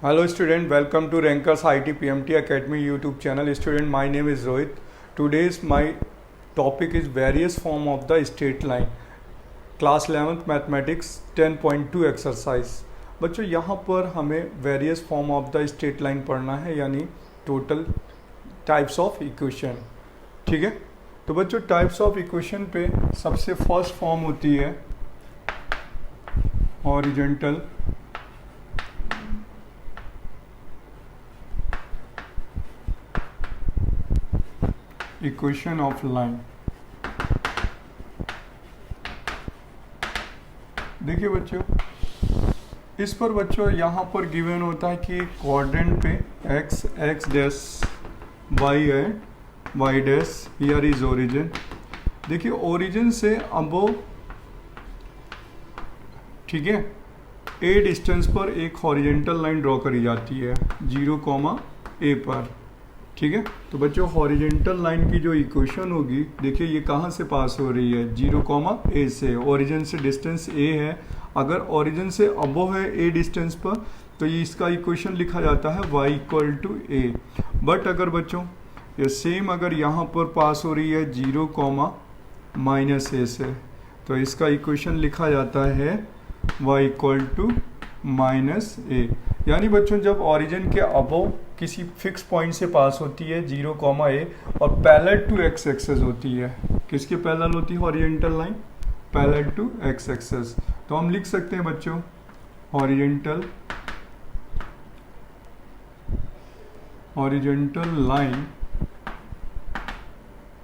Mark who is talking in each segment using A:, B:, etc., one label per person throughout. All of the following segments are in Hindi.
A: Hello student, welcome to Rankers IT PMT Academy YouTube channel. Student, my name is Rohit. Today's my topic is various form of the straight line. Class 11th Mathematics 10.2 exercise. बच्चों यहाँ पर हमें various form of the straight line पढ़ना है, यानी टोटल टाइप्स ऑफ इक्वेशन. ठीक है, तो बच्चों टाइप्स ऑफ इक्वेशन पे सबसे फर्स्ट फॉर्म होती है हॉरिजॉन्टल इक्वेशन ऑफ लाइन. देखिए बच्चों, इस पर बच्चों यहाँ पर गिवन होता है कि क्वाड्रेंट पे x x डैश y है, y dash here is origin. देखिए ओरिजिन से अबव, ठीक है, a डिस्टेंस पर एक हॉरिजॉन्टल लाइन ड्रॉ करी जाती है 0, a पर. ठीक है, तो बच्चों हॉरिजॉन्टल लाइन की जो इक्वेशन होगी, देखिए ये कहाँ से पास हो रही है 0, a से. ओरिजिन से डिस्टेंस a है, अगर ओरिजिन से अबव है a डिस्टेंस पर तो ये इसका इक्वेशन लिखा जाता है y equal to a. But अगर बच्चों ये सेम अगर यहाँ पर पास हो रही है 0, a से, तो इसका इक्वेशन लिखा जाता है y इक्वल टू -a. यानी बच्चों जब ओरिजिन के अबव किसी फिक्स पॉइंट से पास होती है 0, a और पैरेलल टू x एक्सेस होती है. किसके पैरेलल होती है horizontal line? Parallel to x axis. तो हम लिख सकते हैं बच्चों horizontal line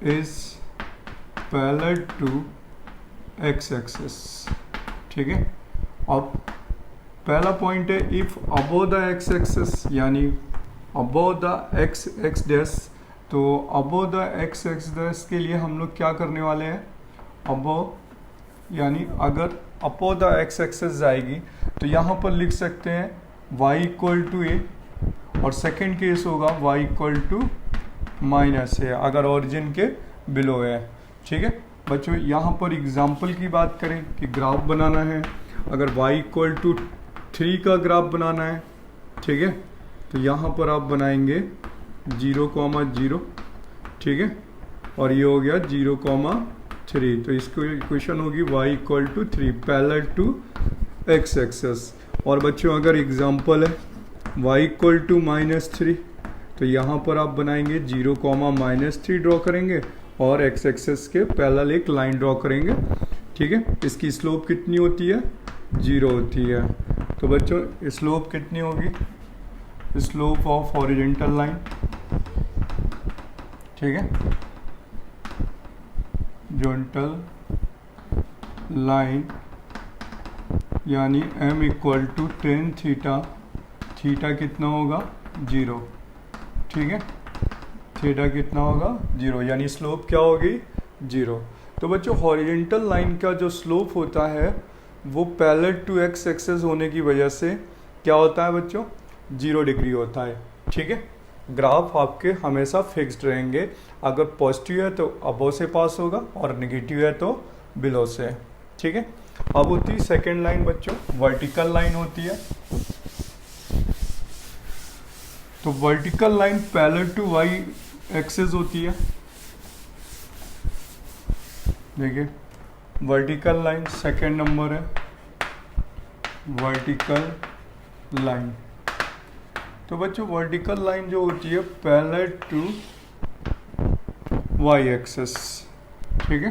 A: is parallel to x axis. ठीक है, अब पहला पॉइंट है if above the x axis, यानी अबव द x डैश. तो अबव द x डैश के लिए हम लोग क्या करने वाले हैं, अबव यानी अगर अबव द x एक्सेस जाएगी तो यहाँ पर लिख सकते हैं y इक्वल टू a, और सेकेंड केस होगा y इक्वल टू -a अगर ओरिजिन के बिलो है. ठीक है बच्चों, यहाँ पर एग्जाम्पल की बात करें कि ग्राफ बनाना है, अगर y इक्वल टू 3 का ग्राफ बनाना है, ठीक है, तो यहाँ पर आप बनाएंगे 0, 0. ठीक है, और ये हो गया 0, 3. तो इसको इक्वेशन होगी y equal to 3 parallel to x axis. और बच्चों अगर एग्जांपल है y इक्वल टू -3, तो यहाँ पर आप बनाएंगे 0, -3 ड्रॉ करेंगे और x एक्सेस के पैरेलल एक लाइन ड्रॉ करेंगे. ठीक है, इसकी स्लोप कितनी होती है? 0 होती है. तो बच्चों स्लोप कितनी होगी? स्लोप ऑफ हॉरिजॉन्टल लाइन, ठीक है, हॉरिजॉन्टल लाइन यानी m equal to tan theta. Theta कितना होगा? 0. ठीक है, थीटा कितना होगा? 0, यानी स्लोप क्या होगी? 0. तो बच्चों हॉरिजॉन्टल लाइन का जो स्लोप होता है वो पैरेलल टू x एक्सेस होने की वजह से क्या होता है बच्चों? 0 डिग्री होता है. ठीक है, ग्राफ आपके हमेशा फिक्स्ड रहेंगे. अगर पॉजिटिव है तो अबव से पास होगा और नेगेटिव है तो बिलो से. ठीक है, अब होती है सेकेंड लाइन बच्चों, वर्टिकल लाइन होती है. तो vertical line parallel to y axis होती है. देखिए वर्टिकल लाइन सेकेंड नंबर है, वर्टिकल लाइन. तो बच्चों वर्टिकल लाइन जो होती है पैरेलल टू y एक्सेस. ठीक है,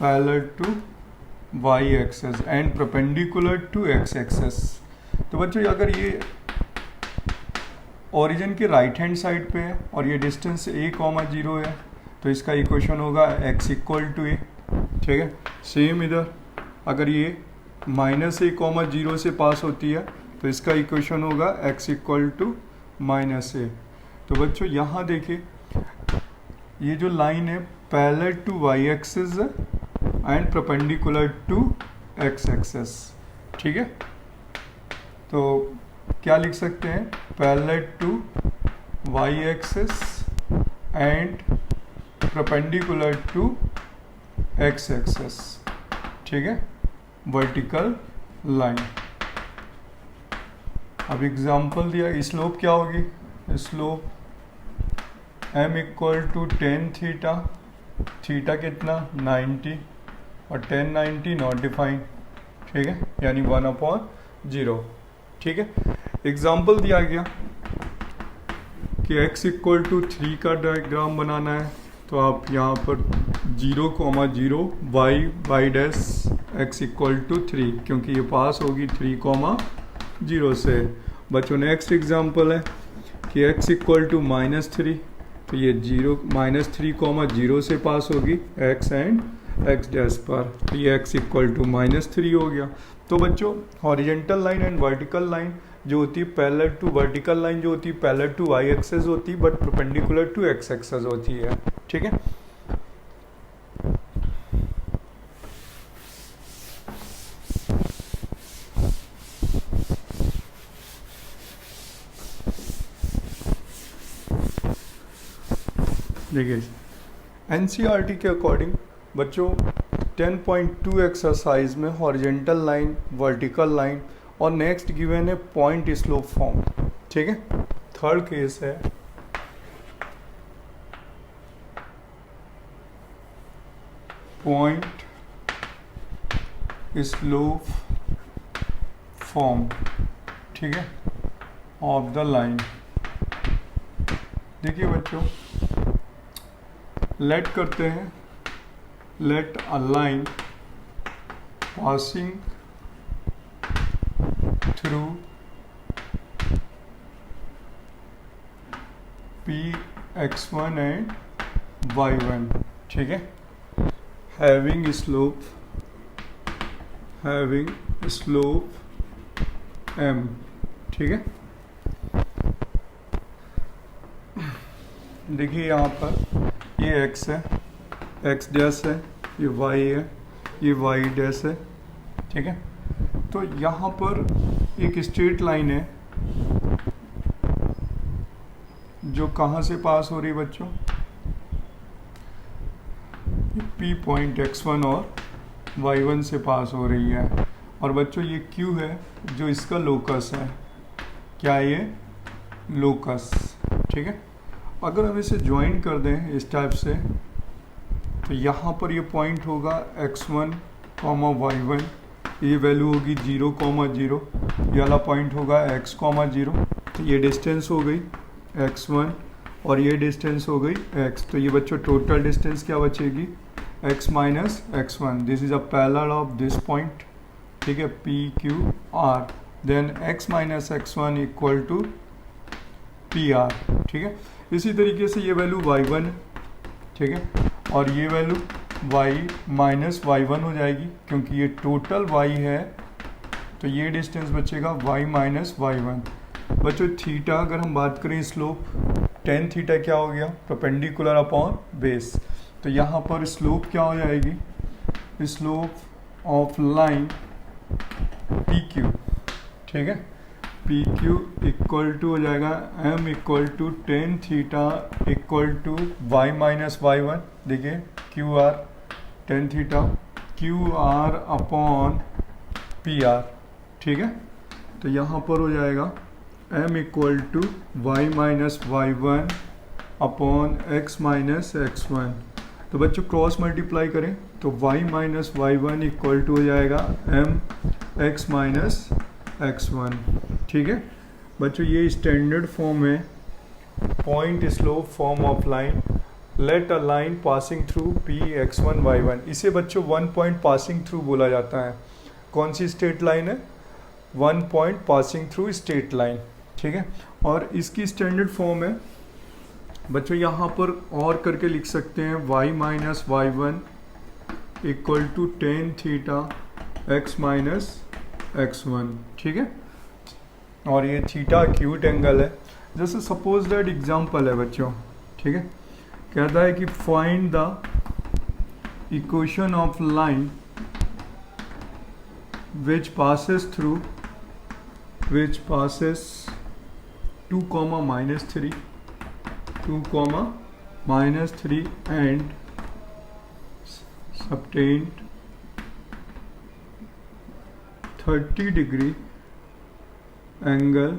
A: parallel to y axis and perpendicular to x axis. तो बच्चों अगर ये ओरिजिन के राइट हैंड साइड पे है और ये डिस्टेंस a, 0 है, तो इसका इक्वेशन होगा x इक्वल टू a. ठीक है, सेम इधर अगर ये -a, 0 से पास होती है तो इसका इक्वेशन होगा x इक्वल टू -a. तो बच्चों यहाँ देखिए ये जो लाइन है parallel to y axis and perpendicular to x axis. ठीक है, तो क्या लिख सकते हैं? Parallel to y axis and perpendicular to x axis. ठीक है, वर्टिकल लाइन। अब एग्जांपल दिया, स्लोप क्या होगी, slope m equal to tan theta, theta कितना 90 और 10 90 नॉट डिफाइंड, ठीक है, यानी 1/0, ठीक है। एग्जांपल दिया गया कि x इक्वल टू 3 का डायग्राम बनाना है, तो आप यहाँ पर 0,0 y dash x equal to 3, क्योंकि ये पास होगी 3,0 से। बच्चों नेक्स्ट एग्जांपल है कि x इक्वल टू -3, तो ये 3,0 से पास होगी x एंड x डैश पर, तो ये x इक्वल टू -3 हो गया। तो बच्चों horizontal line and vertical line जो होती है पैरेलल टू, वर्टिकल लाइन जो होती है पैरेलल टू y एक्सेस होती है but perpendicular to x axis होती है, ठीक है। देखिए एनसीईआरटी के अकॉर्डिंग बच्चों 10.2 एक्सरसाइज में हॉरिजेंटल लाइन, वर्टिकल लाइन और नेक्स्ट गिवन है पॉइंट स्लोप फॉर्म, ठीक है। थर्ड केस है पॉइंट स्लोप फॉर्म, ठीक है, ऑफ द लाइन। देखिए बच्चों लेट करते हैं, let a line passing through Px1 and y1, ठीक है, हैविंग स्लोप m, ठीक है। देखिए यहाँ पर ये x है, x डैश है, ये y है, ये y डैश है, ठीक है। तो यहाँ पर एक स्ट्रेट लाइन है जो कहाँ से पास हो रही है बच्चों, P पॉइंट x1 और y1 से पास हो रही है। और बच्चों ये Q है जो इसका लोकस है, क्या ये लोकस, ठीक है। अगर हम इसे ज्वाइन कर दें इस टाइप से, तो यहाँ पर ये पॉइंट होगा x1, y1, ये वैल्यू होगी 0,0, ये वाला पॉइंट होगा x, 0, तो ये डिस्टेंस हो गई x1 और ये डिस्टेंस हो गई x। तो ये बच्चों टोटल डिस्टेंस क्या बचेगी, x minus x1। This is a parallel of this point, ठीक है, PQR, then x minus x1 equal to PR, ठीक है। इसी तरीके से ये वैल्यू y1 है, ठीक है, और ये वैल्यू y माइनस y1 हो जाएगी, क्योंकि ये टोटल y है, तो ये डिस्टेंस बचेगा y माइनस y1। बच्चों थीटा अगर हम बात करें स्लोप, tan थीटा क्या हो गया, परपेंडिकुलर अपॉन बेस, तो यहाँ पर स्लोप क्या हो जाएगी, स्लोप ऑफ लाइन PQ, ठीक है, PQ इक्वल टू हो जाएगा m equal to tan theta equal to y minus y1, देखिए QR tan theta QR upon PR, ठीक है। तो यहाँ पर हो जाएगा m equal to y minus y1 upon x minus x1। तो बच्चों क्रॉस मल्टीप्लाई करें तो y minus y1 equal to हो जाएगा m x माइनस x1, ठीक है। बच्चों ये स्टैंडर्ड फॉर्म है point slope form of line, let a line passing through Px1 y1। इसे बच्चों वन पॉइंट पासिंग थ्रू बोला जाता है। कौन सी स्ट्रेट लाइन है, one point passing through straight line, ठीक है। और इसकी स्टैंडर्ड फॉर्म है बच्चों, यहाँ पर और करके लिख सकते हैं y minus y1 equal to tan theta x minus x1, ठीक है। और ये थीटा एक्यूट एंगल है। जैसे सपोज दैट एग्जांपल है बच्चों, ठीक है, कहता है कि find the equation of line which passes through 2, -3 and subtend 30 degree angle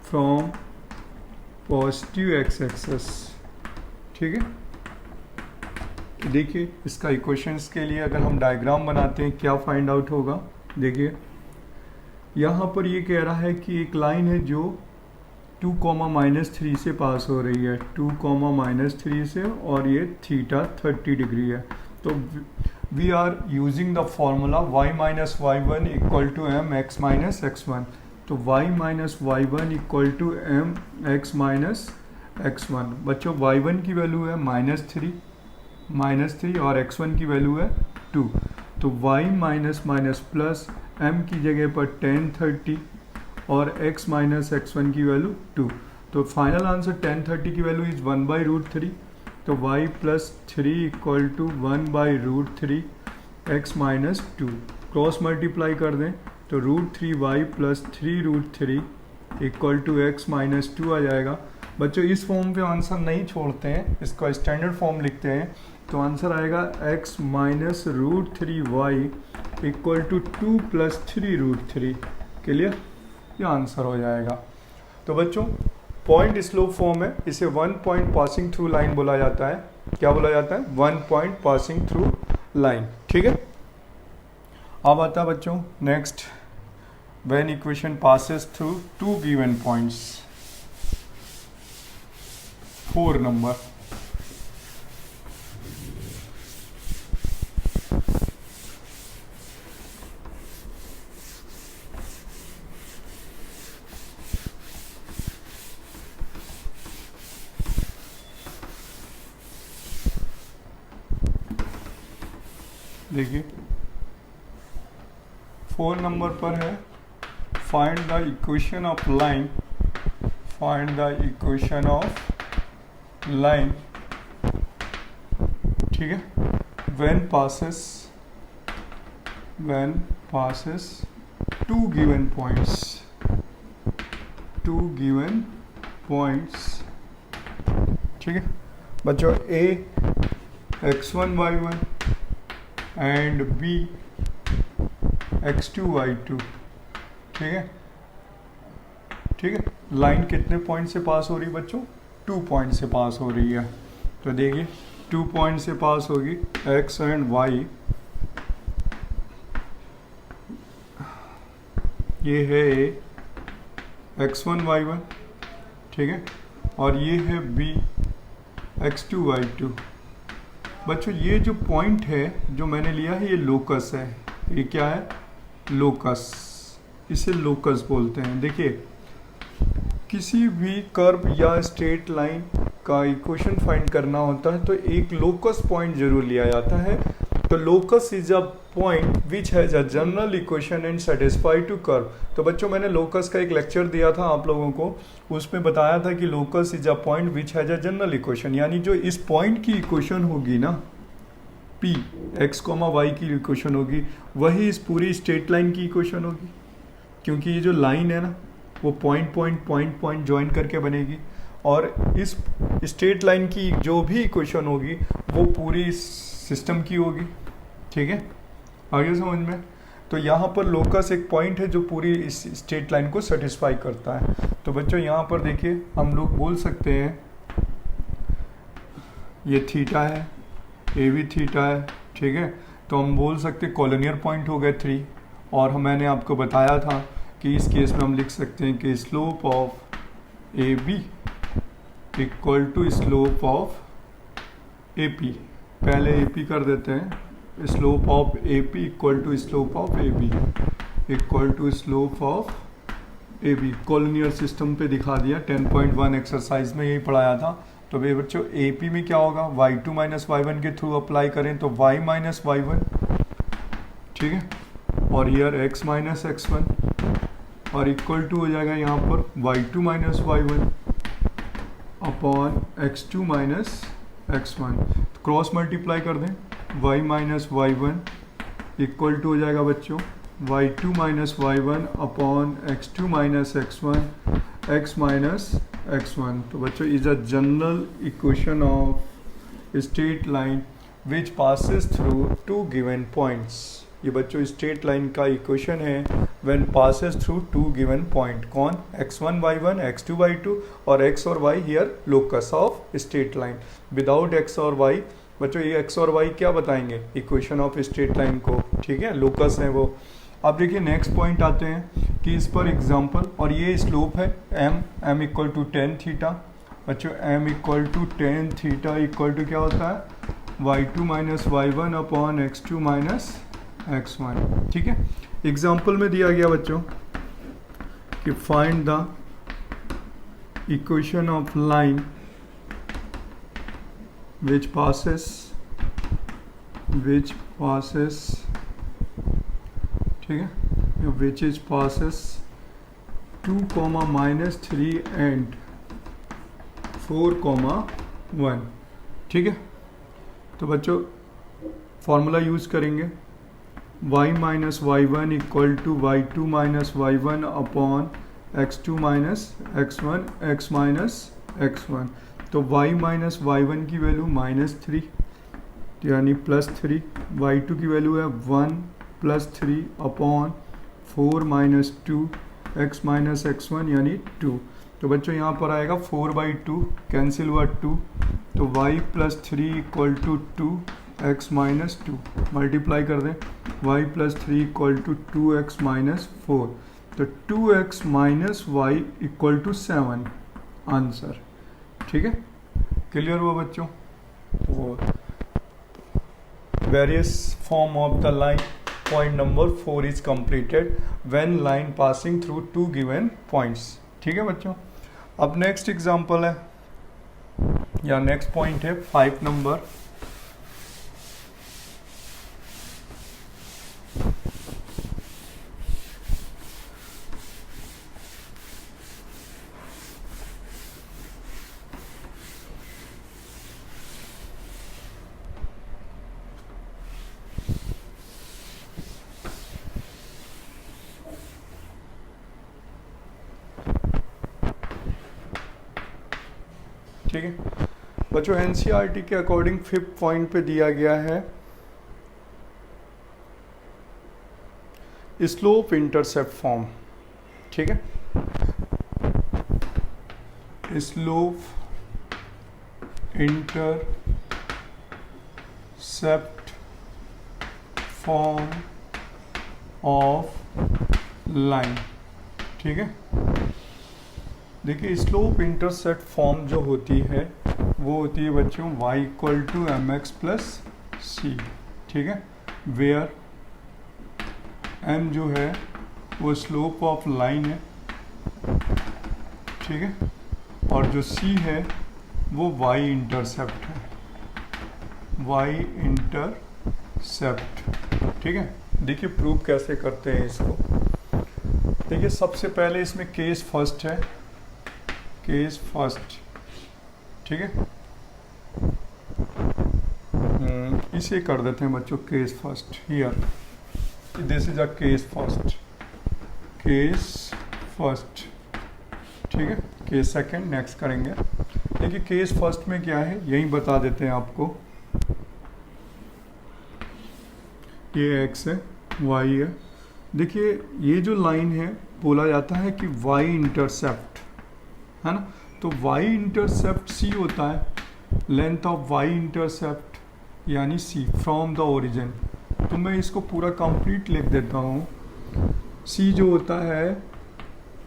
A: from positive X axis. ठीक है, देखिए इसका इक्वेशंस के लिए अगर हम डायग्राम बनाते हैं क्या फाइंड आउट होगा। देखिए यहाँ पर ये कह रहा है कि एक लाइन है जो 2, -3 से पास हो रही है, 2, -3 से, और ये थीटा 30 डिग्री है। तो we are using the formula y minus y1 equal to M x minus x1। तो y minus y1 equal to M x minus x1। बच्चों y1 की वैल्यू है -3 और x1 की वैल्यू है 2। तो y minus minus plus m की जगह पर tan 30 और x माइनस x1 की वैल्यू 2। तो फाइनल आंसर tan 30 की वैल्यू इज 1/√3। तो y plus 3 equal to 1/√3 x minus 2। Cross multiply कर दें तो √3y plus 3√3 equal to x minus 2 आ जाएगा। बच्चों इस फॉर्म पे आंसर नहीं छोड़ते हैं, इसका स्टैंडर्ड फॉर्म लिखते हैं। तो आंसर आएगा x minus √3y equal to 2 plus 3√3। Clear, ये आंसर हो जाएगा। तो बच्चों पॉइंट स्लोप फॉर्म है, इसे 1 पॉइंट पासिंग थ्रू लाइन बोला जाता है। क्या बोला जाता है? 1 पॉइंट पासिंग थ्रू लाइन। ठीक है, अब आता है बच्चों next, when equation passes through 2 given points. 4 number. देखिए 4 नंबर पर है, find the equation of line, find the equation of line. ठीक है, व्हेन पासेस 2 गिवन पॉइंट्स। ठीक है बच्चों, a x1 y1 and b x2 y2। ठीक है, लाइन कितने पॉइंट से पास हो रही है बच्चों? 2 पॉइंट से पास हो रही है। तो देखिए 2 पॉइंट से पास होगी, x एंड y। ये है x1 y1, ठीक है, और ये है b x2 y2। बच्चों ये जो पॉइंट है जो मैंने लिया है ये लोकस है। ये क्या है? लोकस। इसे लोकस बोलते हैं। देखिए किसी भी कर्व या स्ट्रेट लाइन का इक्वेशन फाइंड करना होता है तो एक लोकस पॉइंट जरूर लिया जाता है। तो locus is a point which has a general equation and satisfy to curve. तो बच्चों मैंने लोकस का एक लेक्चर दिया था आप लोगों को, उसमें बताया था कि locus is a point which has a general equation, यानी जो इस पॉइंट की इक्वेशन होगी ना p x, y की इक्वेशन होगी, वही इस पूरी स्ट्रेट लाइन की इक्वेशन होगी। क्योंकि ये जो लाइन है ना वो पॉइंट ज्वाइन करके बनेगी, और इस स्ट्रेट लाइन की जो भी इक्वेशन होगी वो पूरी सिस्टम की होगी। ठीक है, आगे समझ में? तो यहाँ पर लोकस एक पॉइंट है जो पूरी इस स्ट्रेट लाइन को सेटिस्फाई करता है। तो बच्चों यहाँ पर देखिए हम लोग बोल सकते हैं ये थीटा है, ए भी थीटा है। ठीक है, तो हम बोल सकते कॉलोनियर पॉइंट हो गए 3, और मैंने आपको बताया था कि इस केस में हम लिख सकते हैं कि slope of A B equal to slope of A P. पहले ए पी कर देते हैं, slope of A P equal to slope of A B equal to slope of A B. Collinear system पे दिखा दिया, 10.1 एक्सरसाइज में यही पढ़ाया था। तो भाई बच्चों ए पी में क्या होगा? y2 माइनस y1 के थ्रू अप्लाई करें तो y माइनस y1, ठीक है, और हियर x माइनस x1, और इक्वल टू हो जाएगा यहाँ पर y2 minus y1 upon x2 minus x1। Cross multiply कर दें, y minus y1 equal to हो जाएगा बच्चों y2 minus y1 upon x2 minus x1 x minus x1। तो बच्चों is a general equation of straight line which passes through 2 given points। ये बच्चों स्ट्रेट लाइन का इक्वेशन है when passes through two given point. कौन? x1 y1 x2 y2 और x और y here locus of straight line. Without x और y बच्चों ये x और y क्या बताएंगे? इक्वेशन ऑफ स्ट्रेट लाइन को, ठीक है, लोकस है वो। अब देखिए नेक्स्ट पॉइंट आते हैं कि इस पर एग्जांपल, और ये स्लोप है m equal to tan theta. बच्चों m equal to tan theta equal to क्या होता है? y2 minus y1 upon x2 minus x1, ठीक है। एग्जांपल में दिया गया बच्चों कि find the equation of line which passes ठीक है, which is passes 2, -3 and 4, 1, ठीक है। तो बच्चों फॉर्मूला यूज करेंगे y minus y1 equal to y2 minus y1 upon x2 minus x1 x minus x1। तो y माइनस y1 की वैल्यू -3 यानी +3, y2 की वैल्यू है 1 +3 upon 4 minus 2 x minus x1 यानी 2। तो बच्चों यहाँ पर आएगा 4/2 कैंसिल हुआ 2, तो y plus 3 equal to 2 x minus 2 multiply कर दें, y plus 3 equal to 2x minus 4, तो 2x minus y equal to 7 answer, ठीक है। क्लियर हुआ बच्चों? तो various form of the line, point number 4 is completed when line passing through two given points, ठीक है बच्चों। अब नेक्स्ट एग्जांपल है या नेक्स्ट पॉइंट है 5 नंबर। ठीक है बच्चों, एनसीईआरटी के अकॉर्डिंग 5th पॉइंट पे दिया गया है स्लोप इंटरसेप्ट फॉर्म, ठीक है। Slope intercept form of line, ठीक है। देखिए स्लोप इंटरसेप्ट फॉर्म जो होती है वो होती है बच्चों y equal to mx plus C, ठीक है, वेयर m जो है वो स्लोप ऑफ लाइन है, ठीक है, और जो c है वो y इंटरसेप्ट है, y इंटरसेप्ट, ठीक है। देखिए प्रूव कैसे करते हैं इसको। देखिए सबसे पहले इसमें केस फर्स्ट है, केस फर्स्ट, ठीक है, इसे कर देते हैं बच्चों case first. Here this is a case first, ठीक है। केस सेकंड नेक्स्ट करेंगे। देखिए केस फर्स्ट में क्या है यही बता देते हैं आपको। ये x है, y है। देखिए ये जो लाइन है बोला जाता है कि y इंटरसेप्ट है ना, तो y इंटरसेप्ट c होता है, लेंथ ऑफ y इंटरसेप्ट यानी c फ्रॉम द ओरिजिन। तो मैं इसको पूरा कंप्लीट लिख देता हूँ। c जो होता है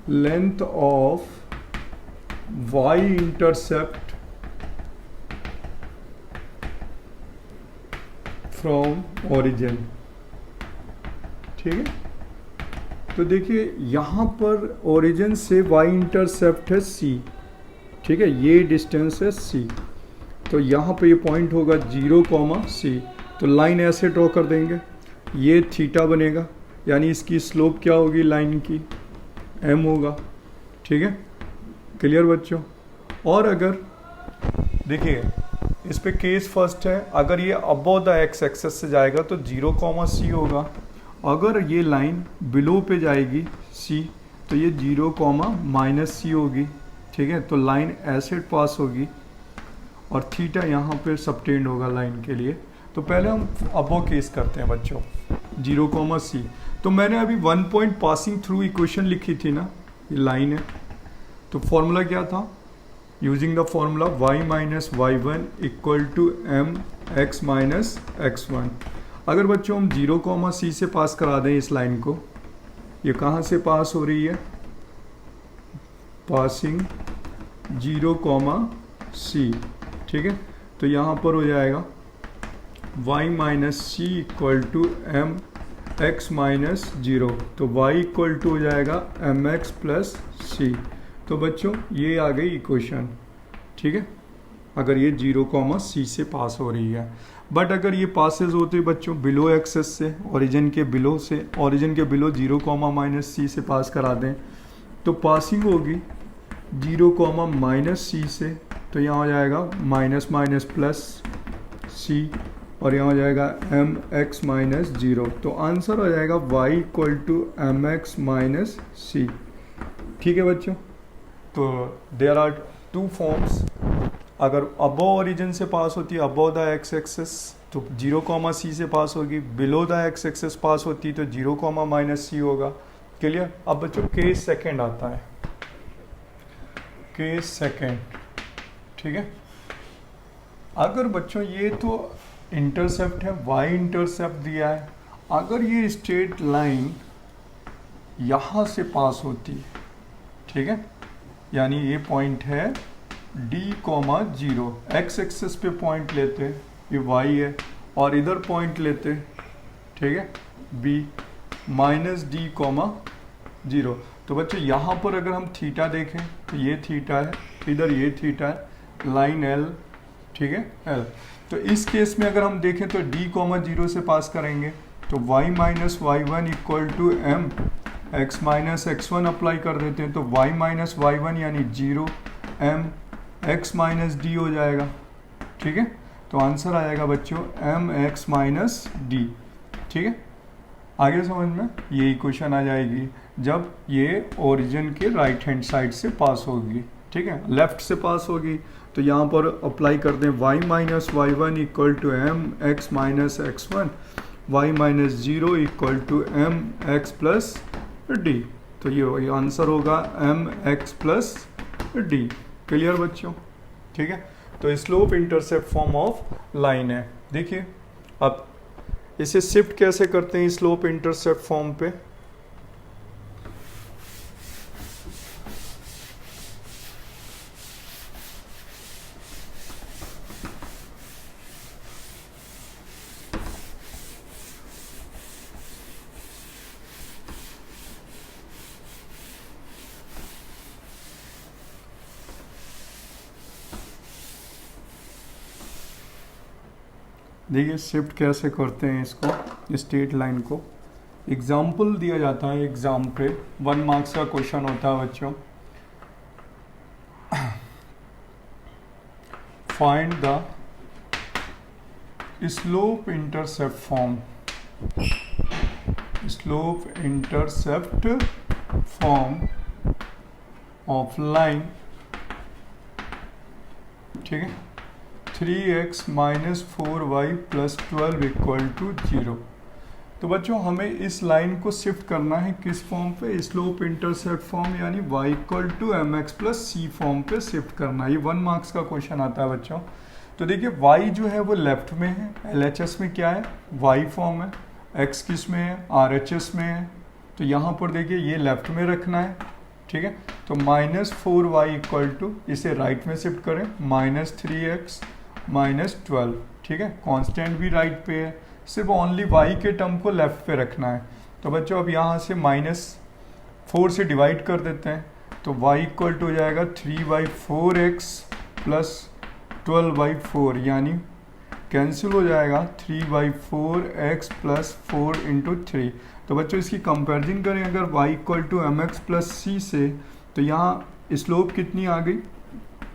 A: length of y intercept from origin, ठीक है। तो देखिए यहाँ पर ओरिजिन से y इंटरसेप्ट है c, ठीक है, ये डिस्टेंस है c। तो यहाँ पे ये पॉइंट होगा 0, c। तो लाइन ऐसे ड्रॉ कर देंगे, ये थीटा बनेगा, यानी इसकी स्लोप क्या होगी लाइन की, m होगा, ठीक है। क्लियर बच्चों? और अगर देखिए इस पे केस फर्स्ट है, अगर ये अबव द एक्स एक्सेस से जाएगा तो 0, c होगा। अगर ये लाइन बिलो पे जाएगी c तो ये 0, -c होगी, ठीक है। तो लाइन ऐसे पास होगी और थीटा यहाँ पे सबटेंड होगा लाइन के लिए। तो पहले हम अबव केस करते हैं बच्चों। 0, तो मैंने अभी 1 पॉइंट पासिंग थ्रू इक्वेशन लिखी थी ना, ये लाइन है, तो फॉर्मूला क्या था, using the formula y minus y one equal to M x minus x one. अगर बच्चों हम 0, से पास करा दें इस लाइन को, ये कहाँ से पास हो रही है, पासिंग 0, ठीक है, तो यहाँ पर हो जाएगा y minus c equal to M x minus 0, तो y इक्वल टू हो जाएगा एम एक्स प्लस सी। तो बच्चों ये आ गई इक्वेशन, ठीक है, अगर ये 0, से पास हो रही है। बट अगर ये पासेज होते बच्चों बिलो एक्सेस से, ओरिजिन के बिलो 0, से पास करा दें, तो पासिंग होगी 0, से, तो यहाँ हो जाएगा माइनस माइनस प्लस सी, और यहाँ हो जाएगा एम एक्स माइनस 0, तो आंसर हो जाएगा y equal to M x minus C. ठीक है बच्चों, तो देयर आर 2 फॉर्म्स। अगर अबव ओरिजिन से पास होती है, अबव द एक्स एक्सेस, तो 0, से पास होगी, बिलो द एक्स एक्सेस पास होती तो 0, -c होगा। क्लियर। अब बच्चों केस सेकंड आता है, केस सेकंड, ठीक है। अगर बच्चों ये तो इंटरसेप्ट है, y इंटरसेप्ट दिया है, अगर ये स्ट्रेट लाइन यहाँ से पास होती है, ठीक है, यानी ये पॉइंट है d, 0, x एक्सेस पे पॉइंट लेते, ये y है, और इधर पॉइंट लेते, ठीक है, b, -d, 0। तो बच्चों यहाँ पर अगर हम थीटा देखें तो ये थीटा है, इधर ये थीटा है, लाइन l, ठीक है, l। तो इस केस में अगर हम देखें तो d, 0 से पास करेंगे, तो y minus y one equal to M x minus x one apply कर देते हैं, तो y माइनस वाई वन यानी 0, m x माइनस डी हो जाएगा, ठीक है। तो आंसर आएगा बच्चों एम एक्स माइनस डी, ठीक है। आगे समझ में ये इक्वेशन आ जाएगी जब ये ओरिजिन के राइट हैंड साइड से पास होगी, ठीक है, लेफ्ट से पास होगी, तो यहाँ पर अप्लाई कर दें y minus y one equal to M x minus x one, y minus 0 equal to M x plus d, तो ये आंसर होगा m x plus d. Clear बच्चों, ठीक है। तो slope intercept form of line है। देखिए अब इसे शिफ्ट कैसे करते हैं स्लोप इंटरसेप्ट फॉर्म पे, देखिए शिफ्ट कैसे करते हैं इसको, स्ट्रेट लाइन को। एग्जाम्पल दिया जाता है एग्जाम पे, 1 मार्क्स का क्वेश्चन होता है बच्चों, find the slope intercept form, slope intercept form of line, ठीक है, 3x minus 4y plus 12 equal to 0। तो बच्चों हमें इस लाइन को शिफ्ट करना है किस फॉर्म पे, स्लोप इंटरसेप्ट फॉर्म, यानी y equal to M x plus c form पे शिफ्ट करना है। ये 1 मार्क्स का क्वेश्चन आता है बच्चों। तो देखिए y जो है वो लेफ्ट में है, LHS में क्या है, y फॉर्म है, x किस में है, RHS में है, तो यहाँ पर देखिए ये लेफ्ट में रखना है, ठीक है। तो -4y इक्वल टू, इसे राइट में शिफ्ट करें, -3x -12, ठीक है, कांस्टेंट भी राइट पे है, सिर्फ ओनली y के टर्म को लेफ्ट पे रखना है। तो बच्चों अब यहाँ से -4 से डिवाइड कर देते हैं, तो y इक्वल टू हो जाएगा 3/4x प्लस 12/4, यानी कैंसिल हो जाएगा 3/4x प्लस 4 इंटू 3। तो बच्चों इसकी कंपेरिजन करें अगर y equal to M x plus C से, तो यहाँ स्लोप कितनी आ गई,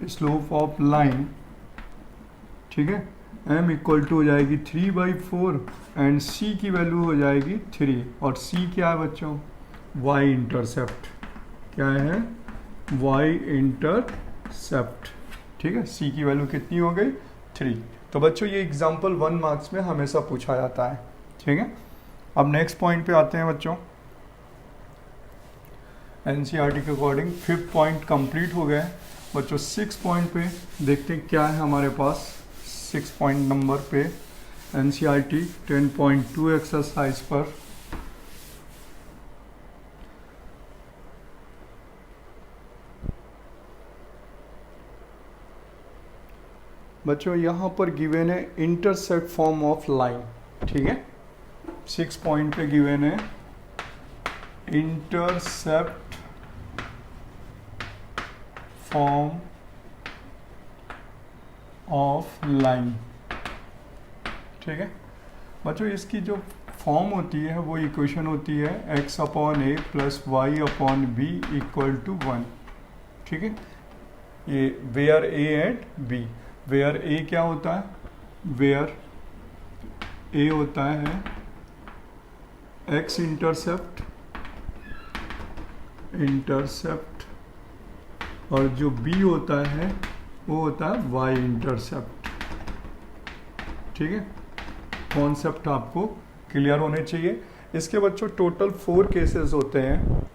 A: स्लोप ऑफ लाइन, ठीक है, m इक्वल टू हो जाएगी 3/4 एंड c की वैल्यू हो जाएगी 3, और c क्या है बच्चों, y इंटरसेप्ट, क्या है, y इंटरसेप्ट, ठीक है, c की वैल्यू कितनी हो गई 3। तो बच्चों ये एग्जाम्पल 1 मार्क्स में हमेशा पूछा जाता है, ठीक है। अब नेक्स्ट पॉइंट पे आते हैं बच्चों। एनसीईआरटी के अकॉर्डिंग 5th पॉइंट कंप्लीट हो गया है बच्चों। 6 पॉइंट पे देखते हैं क्या है हमारे पास। 6 पॉइंट नंबर पे एनसीईआरटी 10.2 एक्सरसाइज पर बच्चों यहाँ पर गिवन है इंटरसेप्ट फॉर्म ऑफ लाइन, ठीक है। 6 पॉइंट पे गिवन है इंटरसेप्ट फॉर्म ऑफ लाइन, ठीक है बच्चों। इसकी जो फॉर्म होती है वो इक्वेशन होती है x upon A plus Y upon B equal to 1, ठीक है। ये where A and B. Where A क्या होता है, वेयर ए होता है x इंटरसेप्ट और जो b होता है वो होता है y इंटरसेप्ट, ठीक है। कॉन्सेप्ट आपको क्लियर होने चाहिए। इसके बच्चों टोटल 4 केसेस होते हैं।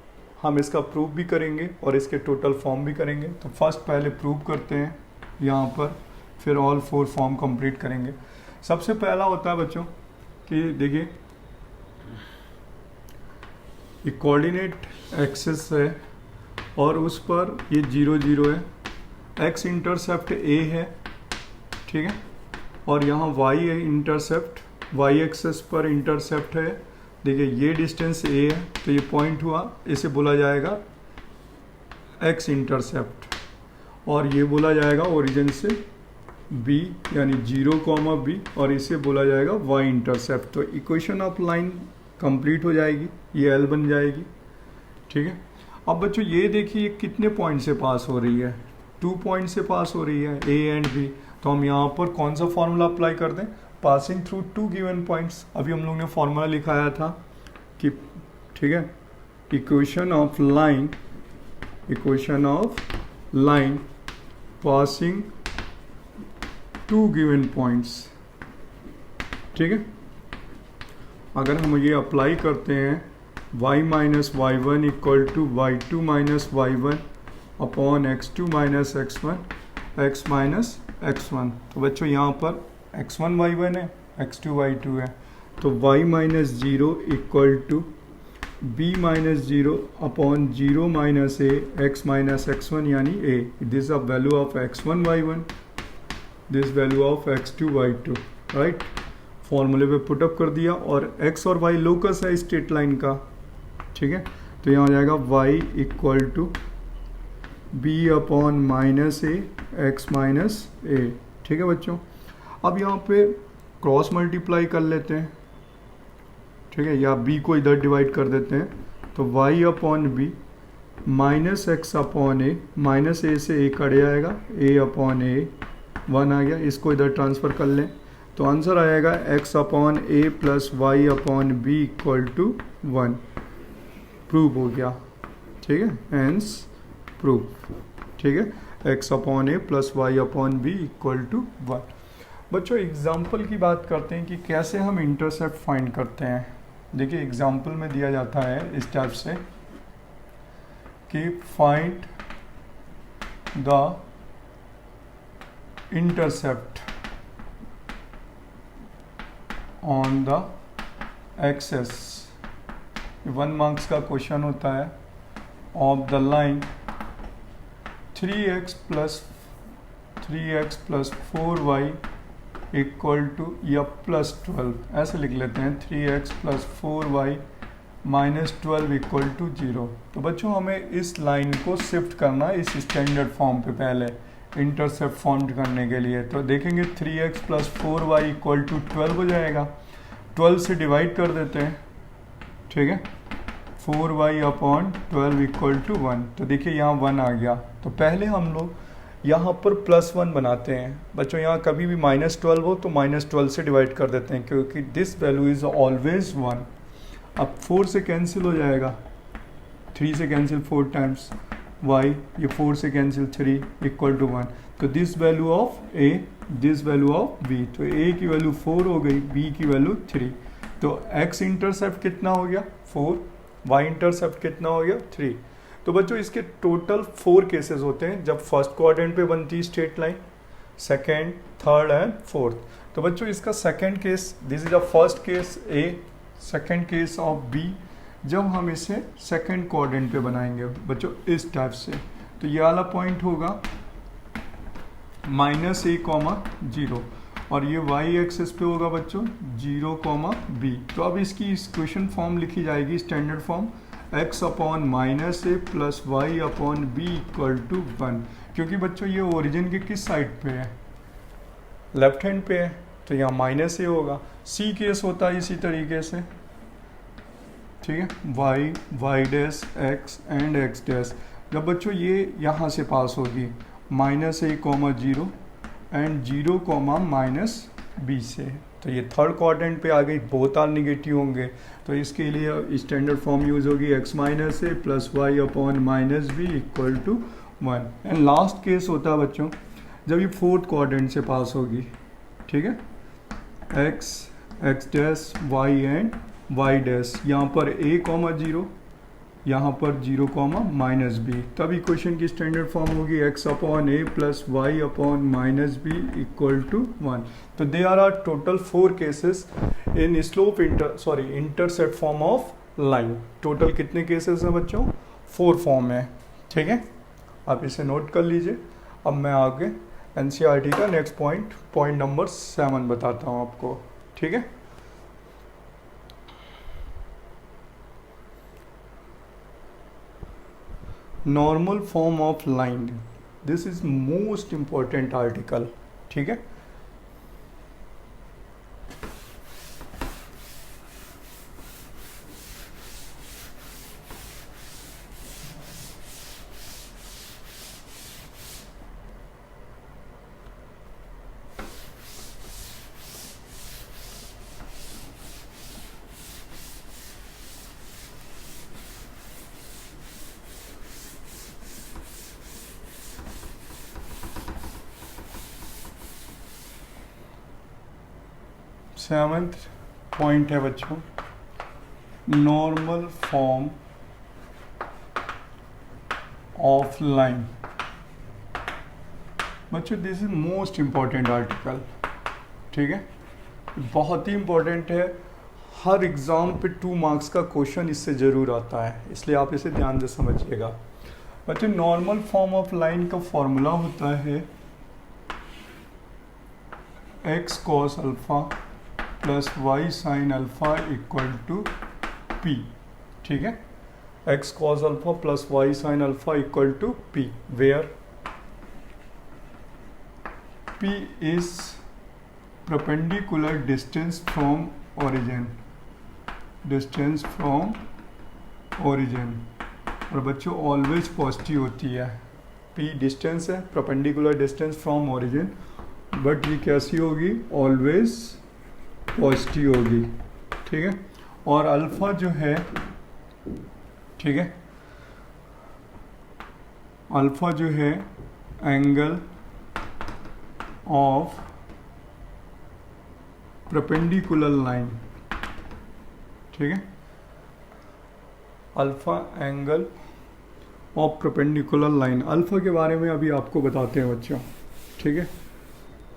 A: हम इसका प्रूफ भी करेंगे और इसके टोटल फॉर्म भी करेंगे। तो फर्स्ट पहले प्रूफ करते हैं यहाँ पर, फिर ऑल 4 फॉर्म कंप्लीट करेंगे। सबसे पहला होता है बच्चों कि देखिए ये कोऑर्डिनेट एक्सिस है और उस पर ये 0 0 है। x इंटरसेप्ट a है, ठीक है, और यहाँ y है इंटरसेप्ट, y एक्सिस पर इंटरसेप्ट है। देखिए ये डिस्टेंस a है तो ये पॉइंट हुआ, इसे बोला जाएगा x इंटरसेप्ट, और ये बोला जाएगा ओरिजिन से b यानी 0, b, और इसे बोला जाएगा y इंटरसेप्ट। तो इक्वेशन ऑफ लाइन कंप्लीट हो जाएगी, ये L बन जाएगी, ठीक है। अब बच्चों ये देखिए कितने पॉइंट से पास हो रही है, 2 पॉइंट से पास हो रही है a एंड b। तो हम यहाँ पर कौन सा फॉर्मूला अप्लाई कर दें, पासिंग थ्रू 2 गिवन पॉइंट्स। अभी हम लोग ने फॉर्मूला लिखाया था कि, ठीक है, equation of line passing 2 given points, ठीक है। अगर हम ये अप्लाई करते हैं y minus y one equal to y2 minus y one upon x2 minus x1 x minus x1। तो बच्चों यहाँ पर x1 y1 है, x2 y2 है, तो y minus 0 equal to b minus 0 upon 0 minus a x minus x1 यानी a। This a value of x1 y1, this value of x2 y2, right. फॉर्मूले पे पुटअप कर दिया और x और y लोकस है स्ट्रेट लाइन का, ठीक है। तो यहाँ आ जाएगा y equal to b upon minus a x minus a, ठीक है बच्चों। अब यहाँ पे क्रॉस मल्टीप्लाई कर लेते हैं, ठीक है, या b को इधर डिवाइड कर देते हैं। तो y upon b minus x upon a, minus a से a कट जाएगा, a अपॉन a 1 आ गया, इसको इधर ट्रांसफ़र कर लें तो आंसर आएगा x upon a plus Y upon B equal to 1। Proof हो गया, ठीक है, हेंस प्रूफ, ठीक है। x upon a plus Y upon B equal to 1। बच्चों एग्जाम्पल की बात करते हैं कि कैसे हम इंटरसेप्ट फाइंड करते हैं। देखिए एग्जाम्पल में दिया जाता है इस टाइप से कि find the intercept on the axes. 1 marks का क्वेश्चन होता है of the line 3x plus 4y equal to या प्लस 12, ऐसे लिख लेते हैं 3x plus 4y minus 12 equal to 0। तो बच्चों हमें इस लाइन को शिफ्ट करना है इस स्टैंडर्ड फॉर्म पे पहले इंटरसेप्ट फॉर्म करने के लिए। तो देखेंगे 3x plus 4y equal to 12 हो जाएगा, 12 से डिवाइड कर देते हैं, ठीक है, 4y अपॉन 12 इक्वल टू 1। तो देखिए यहाँ 1 आ गया। तो पहले हम लोग यहाँ पर प्लस 1 बनाते हैं बच्चों। यहाँ कभी भी माइनस 12 हो तो माइनस 12 से डिवाइड कर देते हैं क्योंकि दिस वैल्यू इज़ ऑलवेज 1। अब 4 से कैंसिल हो जाएगा, 3 से कैंसिल 4 टाइम्स y, ये 4 से कैंसिल 3 इक्वल टू 1। तो this value of a, this value of b। तो a की वैल्यू 4 हो गई, b की वैल्यू 3। तो x इंटरसेप्ट कितना हो गया 4, y इंटरसेप्ट कितना हो गया 3। तो बच्चों इसके टोटल 4 केसेस होते हैं जब फर्स्ट क्वाड्रेंट पे बनती है straight line, second, third and fourth. तो बच्चों इसका second case, this is the first case A, second case of B, जब हम इसे सेकेंड क्वाड्रेंट पे बनाएंगे बच्चों इस टाइप से, तो ये वाला पॉइंट होगा -a,0 और ये y एक्सिस पे होगा बच्चों 0,b। तो अब इसकी इक्वेशन फॉर्म लिखी जाएगी standard form x upon -a plus y upon b equal to 1, क्योंकि बच्चों ये ओरिजिन के किस साइड पे है, लेफ्ट हैंड पे है, तो यहाँ -a होगा। c केस होता है इसी तरीके से, ठीक है, y dash x and x dash, जब बच्चों ये यहाँ से पास होगी -a,0 एंड 0,-b से, तो ये थर्ड क्वाड्रेंट पे आ गई, बोथ आर निगेटिव होंगे, तो इसके लिए स्टैंडर्ड फॉर्म यूज होगी x - a plus y upon -b equal to 1। And last case होता है बच्चों जब ये फोर्थ क्वाड्रेंट से पास होगी, ठीक है, x dash y and y dash, यहाँ पर a,0, यहाँ पर 0,-b, तब इक्वेशन की स्टैंडर्ड फॉर्म होगी x upon a plus y upon -b equal to 1। तो they are total 4 cases in slope intercept form of line. Total कितने केसेस हैं बच्चों, 4 फॉर्म है, ठीक है, आप इसे नोट कर लीजिए। अब मैं आगे NCERT का नेक्स्ट पॉइंट नंबर 7 बताता हूँ आपको, ठीक है। Normal form of line, this is most important article, ठीक है। सेवंथ पॉइंट है बच्चों, नॉर्मल फॉर्म ऑफ लाइन। बच्चों this is most important article, ठीक है, बहुत ही इम्पॉर्टेंट है, हर एग्ज़ाम पे 2 मार्क्स का क्वेश्चन इससे ज़रूर आता है, इसलिए आप इसे ध्यान से समझिएगा। बच्चों नॉर्मल फॉर्म ऑफ लाइन का फॉर्मूला होता है x cos alpha plus y sine alpha equal to p, ठीक है, x cos alpha plus y sine alpha equal to p, where p is perpendicular distance from origin, और बच्चों ऑलवेज पॉजिटिव होती है। p डिस्टेंस है, perpendicular distance from origin, but ये कैसी होगी, ऑलवेज पॉजिटिव होगी, ठीक है। और अल्फ़ा जो है, ठीक है, अल्फ़ा जो है एंगल ऑफ परपेंडिकुलर लाइन, ठीक है, alpha angle of perpendicular line. Alpha के बारे में अभी आपको बताते हैं बच्चों, ठीक है।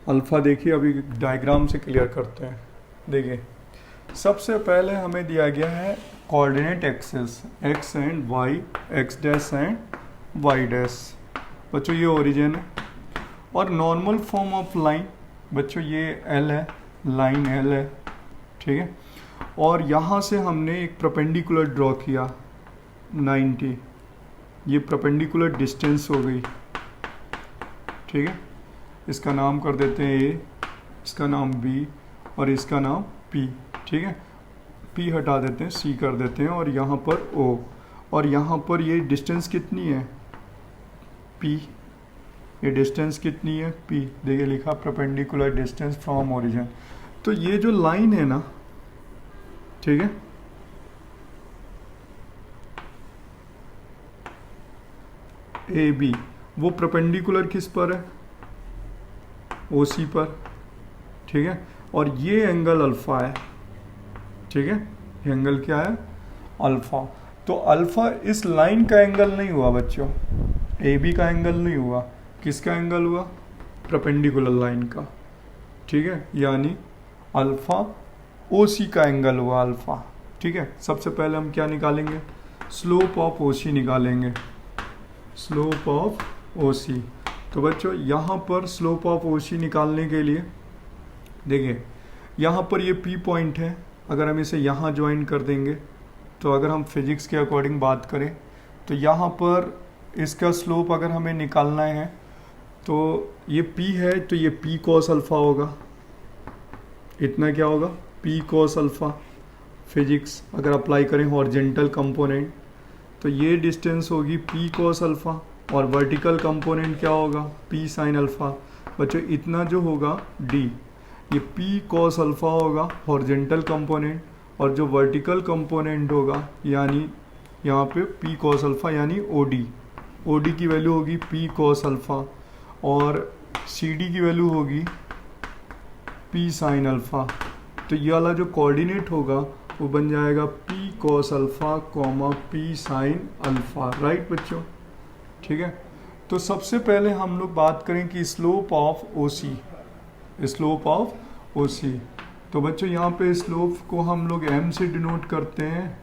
A: अल्फ़ा देखिए, अभी डायग्राम से क्लियर करते हैं। देखिए सबसे पहले हमें दिया गया है coordinate axis x and y, x dash and y dash, बच्चों ये ओरिजिन है। और नॉर्मल फॉर्म ऑफ लाइन बच्चों ये L है, लाइन L है, ठीक है। और यहाँ से हमने एक परपेंडिकुलर ड्रॉ किया 90, ये परपेंडिकुलर डिस्टेंस हो गई, ठीक है। इसका नाम कर देते हैं A, इसका नाम B और इसका नाम P, ठीक है। P हटा देते हैं, C कर देते हैं, और यहाँ पर O, और यहाँ पर ये डिस्टेंस कितनी है P, ये डिस्टेंस कितनी है P, देखिए लिखा परपेंडिकुलर डिस्टेंस फ्रॉम ओरिजिन। तो ये जो लाइन है ना, ठीक है, AB, वो परपेंडिकुलर किस पर है, OC पर, ठीक है। और ये एंगल अल्फ़ा है, ठीक है, ये एंगल क्या है, अल्फा। तो अल्फा इस लाइन का एंगल नहीं हुआ बच्चों, ए बी का एंगल नहीं हुआ, किसका एंगल हुआ, परपेंडिकुलर लाइन का, ठीक है, यानी अल्फा ओ सी का एंगल हुआ अल्फा। ठीक है, सबसे पहले हम क्या निकालेंगे, स्लोप ऑफ ओ सी निकालेंगे, स्लोप ऑफ ओ सी। तो बच्चों यहाँ पर स्लोप ऑफ ओ सी निकालने के लिए देखिए, यहाँ पर ये पी पॉइंट है, अगर हम इसे यहाँ ज्वाइन कर देंगे तो अगर हम फिजिक्स के अकॉर्डिंग बात करें तो यहाँ पर इसका स्लोप अगर हमें निकालना है तो ये P है तो ये P कॉस अल्फ़ा होगा, इतना क्या होगा, P कॉस अल्फ़ा। फिजिक्स अगर अप्लाई करें हॉरिजेंटल कंपोनेंट तो ये डिस्टेंस होगी P कॉस अल्फ़ा और वर्टिकल कंपोनेंट क्या होगा, P साइन अल्फ़ा। बच्चों इतना जो होगा D, ये P कॉस अल्फ़ा होगा हॉरिजेंटल कंपोनेंट, और जो वर्टिकल कंपोनेंट होगा यानी यहाँ पे P कॉस अल्फ़ा यानी OD की वैल्यू होगी P कॉस अल्फ़ा, और CD की वैल्यू होगी P साइन अल्फ़ा। तो ये वाला जो कोऑर्डिनेट होगा वो बन जाएगा P cos alpha comma P sine alpha, right बच्चों। ठीक है, तो सबसे पहले हम लोग बात करें कि slope of OC, slope of OC। तो बच्चों यहाँ पे स्लोप को हम लोग m से डिनोट करते हैं,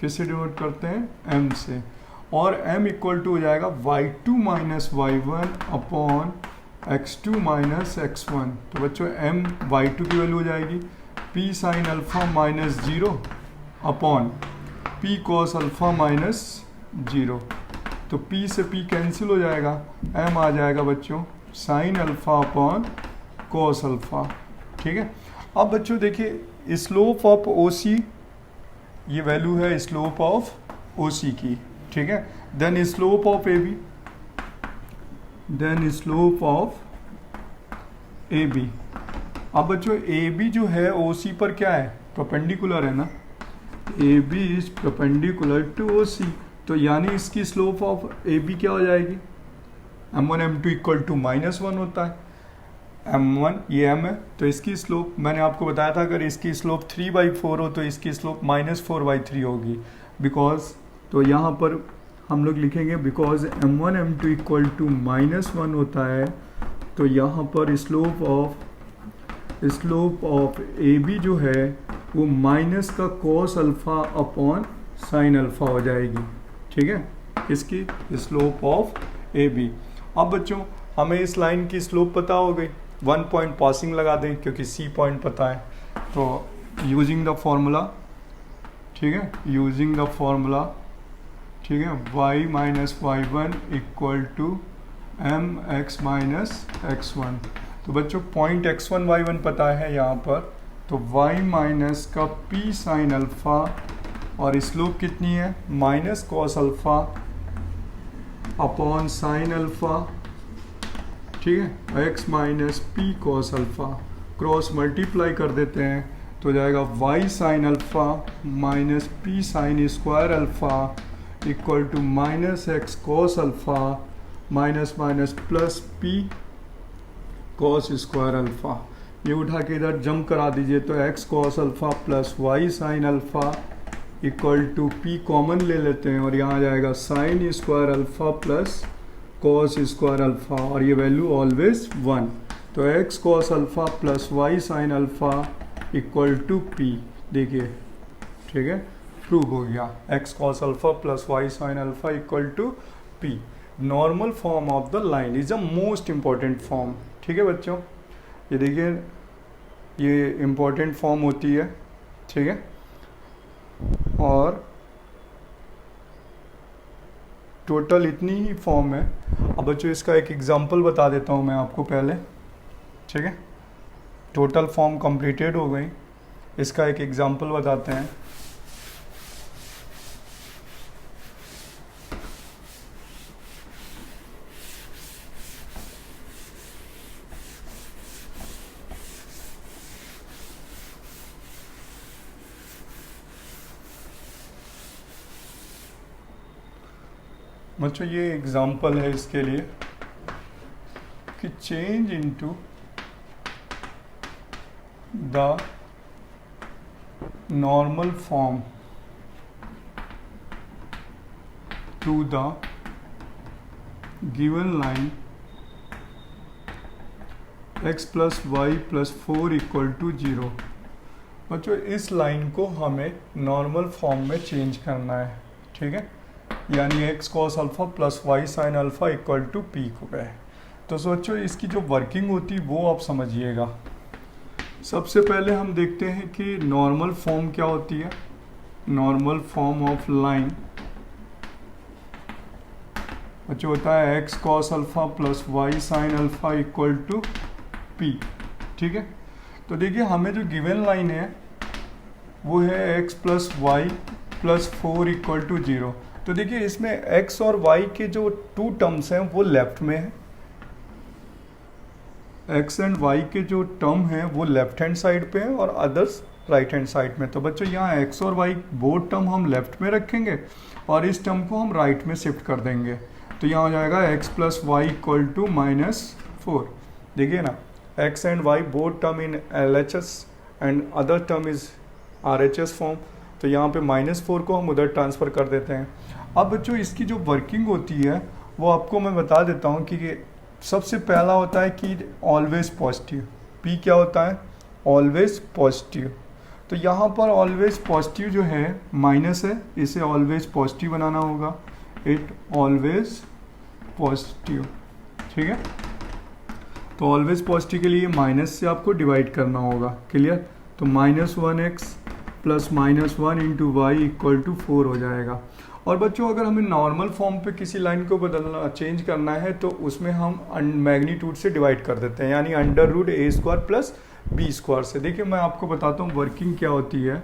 A: किससे डिनोट करते हैं, m से, और m इक्वल टू हो जाएगा y2 minus y1 upon x2 minus x1। तो बच्चों m y2 की वैल्यू हो जाएगी p sine alpha minus 0 upon p cos alpha minus 0। तो p से p कैंसिल हो जाएगा, m आ जाएगा बच्चों sine alpha upon cos alpha. ठीक है, अब बच्चों देखिए स्लोप ऑफ OC, ये वैल्यू है स्लोप ऑफ OC की, ठीक है। Then slope of AB, then slope of AB। अब बच्चों AB जो है OC पर क्या है, परपेंडिकुलर है ना, AB is perpendicular to OC, तो यानी इसकी स्लोप ऑफ AB क्या हो जाएगी, m1 m2 इक्वल टू -1 होता है, m1 ये m है तो इसकी स्लोप मैंने आपको बताया था अगर इसकी स्लोप 3/4 हो तो इसकी स्लोप -4/3 होगी, बिकॉज, तो यहाँ पर हम लोग लिखेंगे because m1 m2 equal to -1 होता है, तो यहाँ पर स्लोप ऑफ AB जो है वो माइनस का cos alpha upon sine alpha हो जाएगी। ठीक है, इसकी स्लोप ऑफ AB। अब बच्चों हमें इस लाइन की स्लोप पता हो गई, 1 पॉइंट पासिंग लगा दें क्योंकि C पॉइंट पता है, तो यूजिंग द फॉर्मूला, ठीक है, यूजिंग द फॉर्मूला, ठीक है, y minus y1 equal to mx minus x1। तो बच्चों पॉइंट x1 y1 पता है यहाँ पर, तो y माइनस का p साइन अल्फ़ा और स्लोप कितनी है, minus cos alpha upon sine alpha, ठीक है, x minus p cos alpha, cross multiply कर देते हैं तो जाएगा y sine alpha minus p sine square alpha equal to minus x cos alpha minus minus plus p cos square alpha. ये उठा के इधर जंप करा दीजिए तो x cos alpha plus y sine alpha equal to p common ले लेते हैं और यहाँ आ जाएगा sine square alpha plus cos square alpha, और ये वैल्यू ऑलवेज 1, तो x cos alpha plus y sine alpha equal to p। देखिए ठीक है, प्रूव हो गया, x cos alpha plus y sine alpha equal to p। Normal form of the line is a most important form. ठीक है बच्चों, ये देखिए ये इम्पॉर्टेंट फॉर्म होती है, ठीक है, और टोटल इतनी ही फॉर्म है। अब बच्चों इसका एक एग्जांपल बता देता हूँ मैं आपको पहले, ठीक है, टोटल फॉर्म कंप्लीटेड हो गई, इसका एक एग्जांपल बताते हैं। बच्चों ये एग्जांपल है इसके लिए कि change into the normal form to the given line x plus y plus 4 equal to 0। बच्चों इस लाइन को हमें नॉर्मल फॉर्म में चेंज करना है, ठीक है, यानी x cos alpha plus y sin alpha equal to p हो गए। तो बच्चों इसकी जो वर्किंग होती वो आप समझिएगा। सबसे पहले हम देखते हैं कि नॉर्मल फॉर्म क्या होती है। नॉर्मल फॉर्म ऑफ लाइन बच्चों होता है x cos alpha plus y sin alpha equal to p, ठीक है। तो देखिए हमें जो गिवन लाइन है वो है x plus y plus 4 equal to 0। तो देखिए इसमें x और y के जो टू टर्म्स हैं वो लेफ्ट में है, x एंड y के जो टर्म हैं वो लेफ्ट हैंड साइड पे है और अदर्स राइट हैंड साइड में। तो बच्चों यहाँ x और y बोथ टर्म हम लेफ्ट में रखेंगे और इस टर्म को हम राइट में शिफ्ट कर देंगे। तो यहाँ हो जाएगा x plus y equal to -4। देखिए ना x and y both term in LHS and other term is RHS form. तो यहाँ पे -4 को हम उधर ट्रांसफ़र कर देते हैं। अब बच्चों इसकी जो वर्किंग होती है वो आपको मैं बता देता हूँ कि सबसे पहला होता है कि ऑलवेज पॉजिटिव। P क्या होता है? Always positive. तो यहाँ पर ऑलवेज पॉजिटिव जो है माइनस है, इसे ऑलवेज पॉजिटिव बनाना होगा। इट ऑलवेज पॉजिटिव, ठीक है। तो ऑलवेज पॉजिटिव के लिए माइनस से आपको डिवाइड करना होगा, क्लियर। तो -1x plus -1 into Y equal to 4 हो जाएगा। और बच्चों अगर हमें नॉर्मल फॉर्म पे किसी लाइन को बदलना चेंज करना है तो उसमें हम मैग्नीट्यूड से डिवाइड कर देते हैं, यानी √a² प्लस b² से। देखिए मैं आपको बताता हूँ वर्किंग क्या होती है,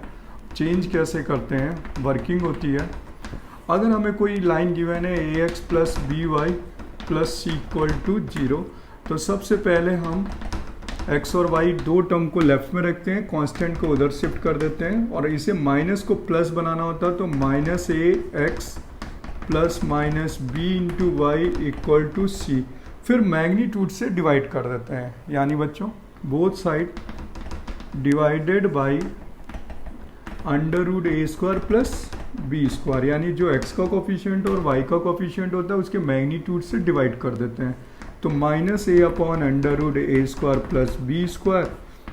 A: चेंज कैसे करते हैं। वर्किंग होती है अगर हमें कोई लाइन गिवन है ax plus by plus c equal to 0, तो सबसे पहले हम x और y दो टर्म को लेफ्ट में रखते हैं, कांस्टेंट को उधर शिफ्ट कर देते हैं और इसे माइनस को प्लस बनाना होता है। तो -ax plus -b into Y equal to C, फिर मैग्नीट्यूड से डिवाइड कर देते हैं, यानी बच्चों both side divided by √a² plus b², यानी जो x का कोफिशिएंट और y का कोफिशिएंट होता है उसके मैग्नीट्यूड से डिवाइड कर देते हैं। तो -a upon √a² plus b²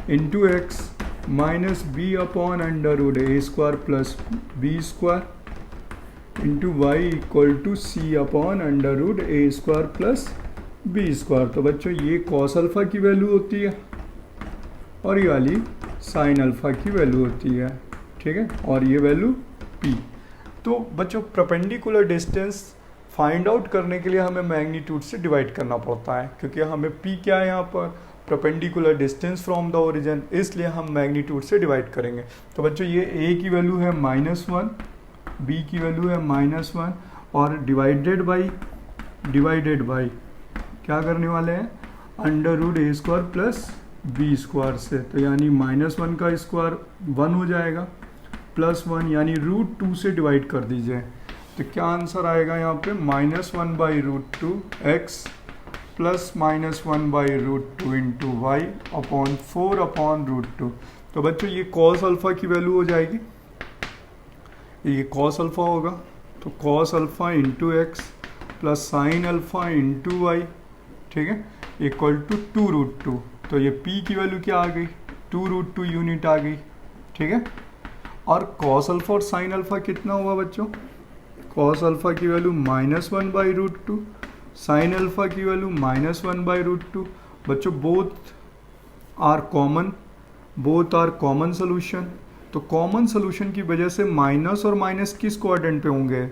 A: into x minus b upon √a² plus b² into Y equal to c upon √a² plus b²। तो बच्चों ये cos अल्फ़ा की वैल्यू होती है और ये वाली sin अल्फ़ा की वैल्यू होती है, ठीक है, और ये वैल्यू p। तो बच्चों परपेंडिकुलर डिस्टेंस फाइंड आउट करने के लिए हमें मैग्नीट्यूड से डिवाइड करना पड़ता है, क्योंकि हमें p क्या है यहाँ पर perpendicular distance from the origin, इसलिए हम मैग्नीट्यूड से डिवाइड करेंगे। तो बच्चों ये a की वैल्यू है -1, b की वैल्यू है -1 और डिवाइडेड बाई क्या करने वाले हैं √a² प्लस b² से। तो यानी -1 का स्क्वायर 1 हो जाएगा प्लस 1, यानी √2 से डिवाइड कर दीजिए। तो क्या आंसर आएगा यहाँ पे -1/√2 x plus -1/√2 into y upon 4/√2। तो बच्चों ये cos अल्फ़ा की वैल्यू हो जाएगी, ये cos अल्फ़ा होगा। तो cos alpha into x plus sin alpha into y, ठीक है, इक्वल टू 2√2। तो ये p की वैल्यू क्या आ गई 2√2 यूनिट आ गई, ठीक है। और cos अल्फ़ा और sin अल्फ़ा कितना हुआ बच्चों, cos अल्फ़ा की वैल्यू -1/√2, sin अल्फ़ा की वैल्यू -1/√2। बच्चों बोथ आर कॉमन सोल्यूशन। तो कॉमन सोल्यूशन की वजह से माइनस और माइनस किस क्वाड्रेंट पे होंगे,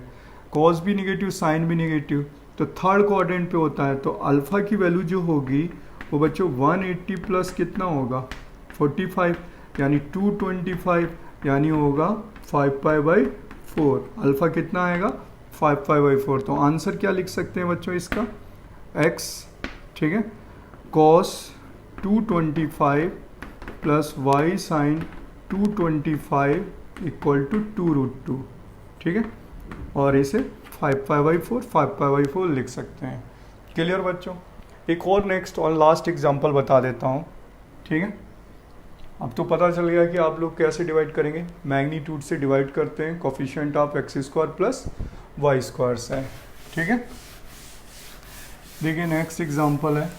A: cos भी निगेटिव sin भी निगेटिव, तो थर्ड क्वाड्रेंट पे होता है। तो अल्फ़ा की वैल्यू जो होगी वो बच्चों 180 प्लस कितना होगा 45, यानी 225, यानी होगा 5π/4। अल्फ़ा कितना आएगा 5π/4। तो आंसर क्या लिख सकते हैं बच्चों इसका x, ठीक है, cos 225 plus y sin 225 equal to 2√2, ठीक है, और इसे 5π/4 लिख सकते हैं। क्लियर बच्चों। एक और नेक्स्ट और लास्ट एग्जांपल बता देता हूँ, ठीक है। अब तो पता चल गया कि आप लोग कैसे डिवाइड करेंगे, मैग्नीट्यूड से डिवाइड करते हैं coefficient of x square plus y square से। ठीक है, देखिए नेक्स्ट एग्जांपल है,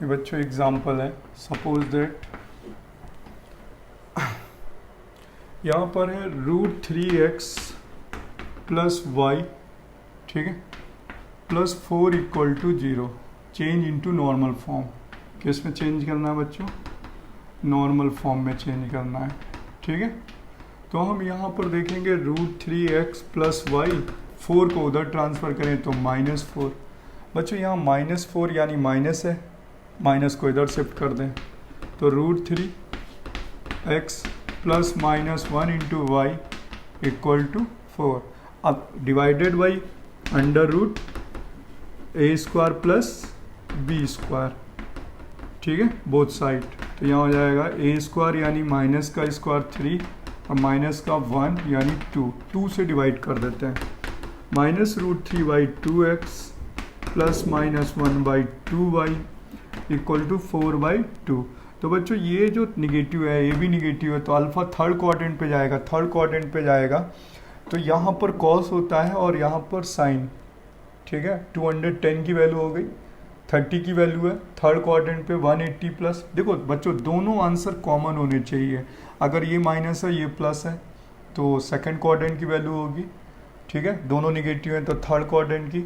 A: ये बच्चों एग्जांपल है, सपोज दैट यहाँ पर है √3x प्लस वाई, ठीक है, plus 4 equal to 0, change into normal form. किस में चेंज करना है बच्चों, नॉर्मल फॉर्म में चेंज करना है। ठीक है, तो हम यहाँ पर देखेंगे √3x प्लस वाई, 4 को उधर ट्रांसफ़र करें तो -4। बच्चों यहाँ -4 यानी माइनस है, माइनस को इधर शिफ्ट कर दें तो √3x plus -1 into Y equal to 4। अब divided by under root a² plus b², ठीक है, बोथ साइड। तो यहाँ हो जाएगा a² यानी माइनस का स्क्वायर 3 और माइनस का 1 यानी 2 से डिवाइड कर देते हैं, -√3/2x plus -1/2y equal to 4/2। तो बच्चों ये जो निगेटिव है, ये भी निगेटिव है, तो अल्फा थर्ड क्वाड्रेंट पे जाएगा, थर्ड क्वाड्रेंट पे जाएगा तो यहाँ पर कॉस होता है और यहाँ पर साइन। ठीक है, 210 की वैल्यू हो गई, 30 की वैल्यू है, थर्ड क्वाड्रेंट पे 180 प्लस। देखो बच्चों दोनों आंसर कॉमन होने चाहिए, अगर ये माइनस है ये प्लस है तो सेकंड क्वाड्रेंट की वैल्यू होगी। ठीक है, दोनों निगेटिव है तो थर्ड क्वाड्रेंट की,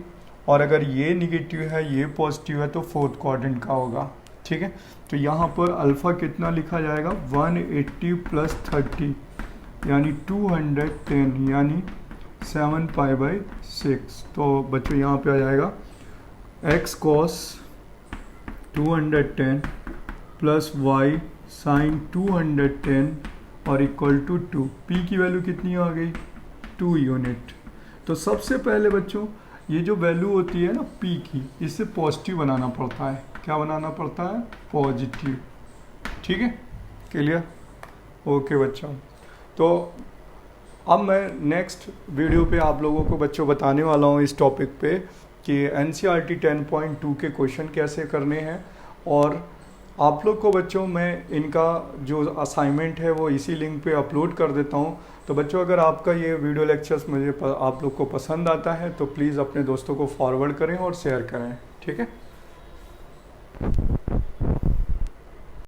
A: और अगर ये निगेटिव है ये पॉजिटिव है तो फोर्थ क्वाड्रेंट का होगा। ठीक है, तो यहाँ पर अल्फ़ा कितना लिखा जाएगा, 180 प्लस 30 यानी 210 यानी 7π/6। तो बच्चों यहाँ पे आ जाएगा x cos 210 plus y sine 210 और इक्वल टू 2। p की वैल्यू कितनी आ गई, 2 यूनिट। तो सबसे पहले बच्चों ये जो वैल्यू होती है ना p की, इससे पॉजिटिव बनाना पड़ता है। क्या बनाना पड़ता है, पॉजिटिव। ठीक है, क्लियर, ओके बच्चों। तो अब मैं नेक्स्ट वीडियो पे आप लोगों को बच्चों बताने वाला हूँ इस टॉपिक पे कि NCERT 10.2 के क्वेश्चन कैसे करने हैं, और आप लोग को बच्चों मैं इनका जो असाइनमेंट है वो इसी लिंक पे अपलोड कर देता हूँ। तो बच्चों अगर आपका ये वीडियो लेक्चर्स मुझे आप लोग को पसंद आता है तो प्लीज़ अपने दोस्तों को फॉरवर्ड करें और शेयर करें। ठीक है।